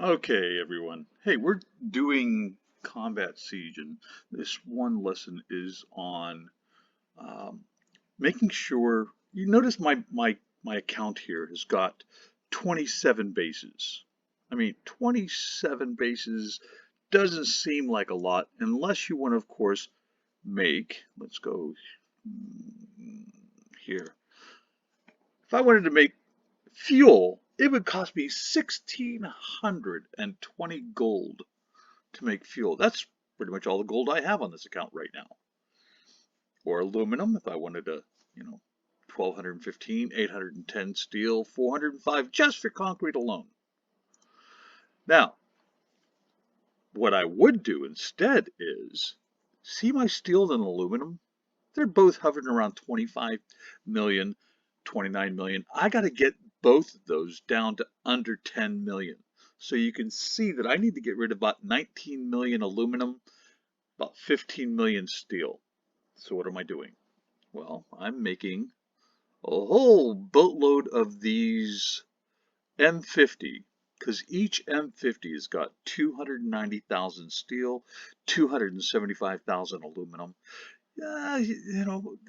Okay, everyone. Hey, we're doing Combat Siege, and this one lesson is on um, making sure. You notice my account here has got 27 bases. I mean, 27 bases doesn't seem like a lot unless you want to, of course, make. Let's go here. If I wanted to make fuel, it would cost me 1,620 gold to make fuel. That's pretty much all the gold I have on this account right now. Or aluminum, if I wanted to, you know, 1,215, 810 steel, 405 just for concrete alone. Now, what I would do instead is, see my steel and aluminum? They're both hovering around 25 million, 29 million. I got to get both of those down to under 10 million. So you can see that I need to get rid of about 19 million aluminum, about 15 million steel. So what am I doing? Well, I'm making a whole boatload of these M50 because each M50 has got 290,000 steel, 275,000 aluminum. You know,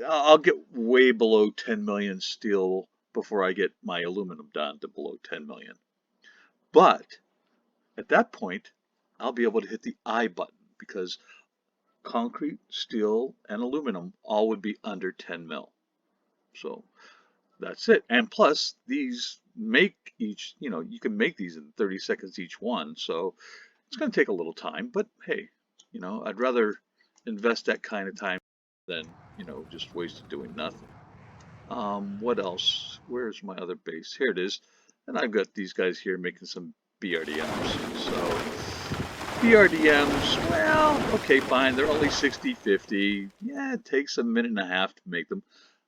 I'll get way below 10 million steel before I get my aluminum down to below 10 million. But at that point, I'll be able to hit the I button because concrete, steel, and aluminum all would be under 10 mil. So that's it. And plus, these make each, you can make these in 30 seconds each one. So it's going to take a little time, but hey, I'd rather invest that kind of time than, just waste it doing nothing. What else? Where's my other base? Here it is. And I've got these guys here making some BRDMs. So BRDMs, well, okay, fine. They're only 60-50. Yeah, it takes a minute and a half to make them.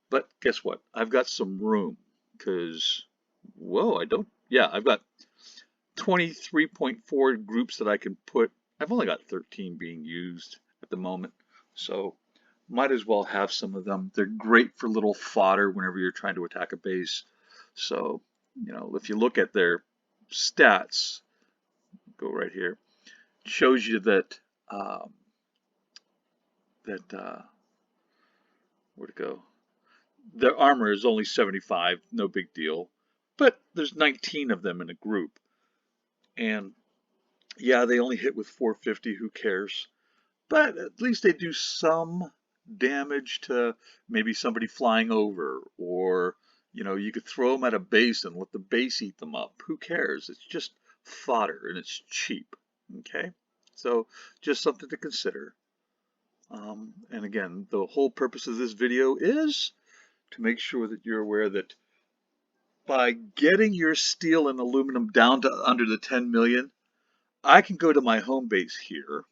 But guess what? I've got some room because, whoa, I don't, yeah, I've got 23.4 groups that I can put. I've only got 13 being used at the moment. So might as well have some of them. They're great for little fodder whenever you're trying to attack a base. So, if you look at their stats, go right here, shows you that, um, where to go? Their armor is only 75, no big deal. But there's 19 of them in a group. And yeah, they only hit with 450, who cares? But at least they do some damage to maybe somebody flying over, or you could throw them at a base and let the base eat them up. Who cares? It's just fodder and it's cheap. Okay, so just something to consider. And again, the whole purpose of this video is to make sure that you're aware that by getting your steel and aluminum down to under the 10 million, I can go to my home base here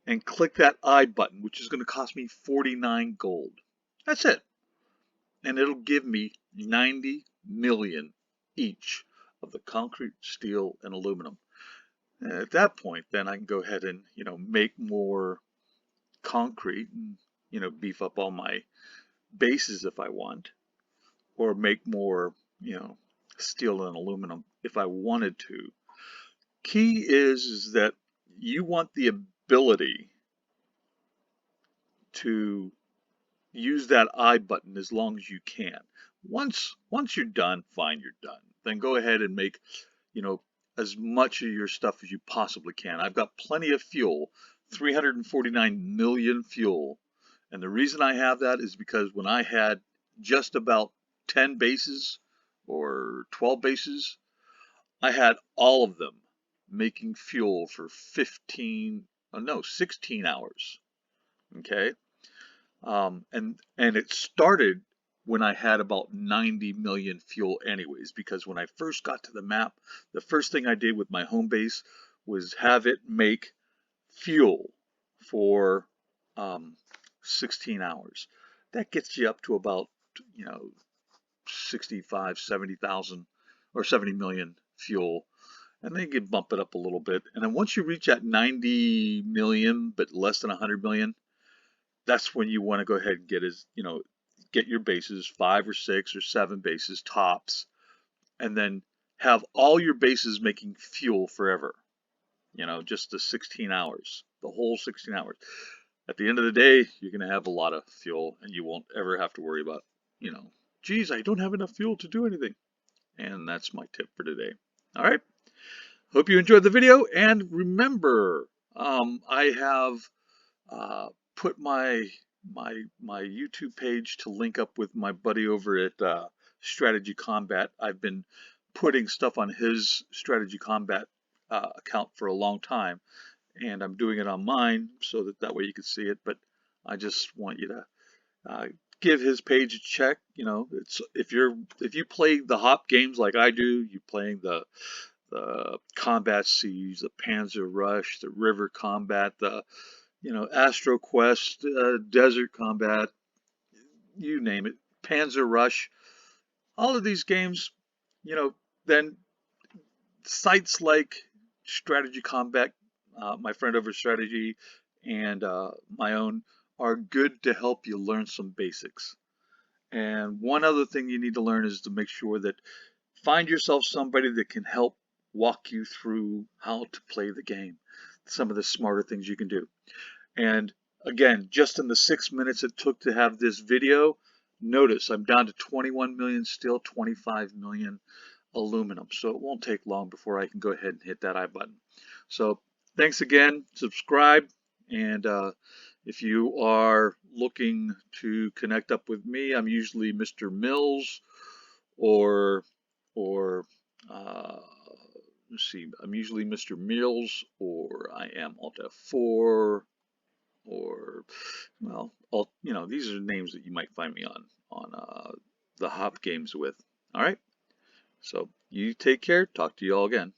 and click that I button, which is going to cost me 49 gold. That's it. And it'll give me 90 million each of the concrete, steel, and aluminum. And at that point, then I can go ahead and, make more concrete and, beef up all my bases if I want, or make more, steel and aluminum if I wanted to. Key is that you want the ability to use that I button as long as you can. Once you're done, fine, you're done. Then go ahead and make, you know, as much of your stuff as you possibly can. I've got plenty of fuel, 349 million fuel. And the reason I have that is because when I had just about 10 bases or 12 bases, I had all of them making fuel for 15, oh no, 16 hours. Okay. And it started when I had about 90 million fuel anyways, because when I first got to the map, the first thing I did with my home base was have it make fuel for 16 hours. That gets you up to about, you know, 65, 70,000 or 70 million fuel. And then you can bump it up a little bit. And then once you reach that 90 million, but less than 100 million, that's when you want to go ahead and get your bases, 5 or 6 or 7 bases tops, and then have all your bases making fuel forever. You know, just the 16 hours, the whole 16 hours. At the end of the day, you're going to have a lot of fuel and you won't ever have to worry about, you know, geez, I don't have enough fuel to do anything. And that's my tip for today. All right. Hope you enjoyed the video. And remember, I have put my YouTube page to link up with my buddy over at Strategy Combat. I've been putting stuff on his Strategy Combat account for a long time, and I'm doing it on mine so that way you can see it. But I just want you to give his page a check. You know, it's if you play the hop games like I do, you playing the Combat Siege, the Panzer Rush, the River Combat, the Astro Quest, Desert Combat, you name it, Panzer Rush, all of these games, then sites like Strategy Combat, my friend over Strategy, and my own are good to help you learn some basics. And one other thing you need to learn is to make sure that find yourself somebody that can help walk you through how to play the game, some of the smarter things you can do. And again, just in the 6 minutes it took to have this video, notice I'm down to 21 million steel, 25 million aluminum. So it won't take long before I can go ahead and hit that I button. So thanks again, subscribe, and if you are looking to connect up with me, I'm usually Mr. Mills or let's see, I'm usually Mr. Mills, or I am Alt F4, or well, these are names that you might find me on the hop games with. All right, so you take care. Talk to you all again.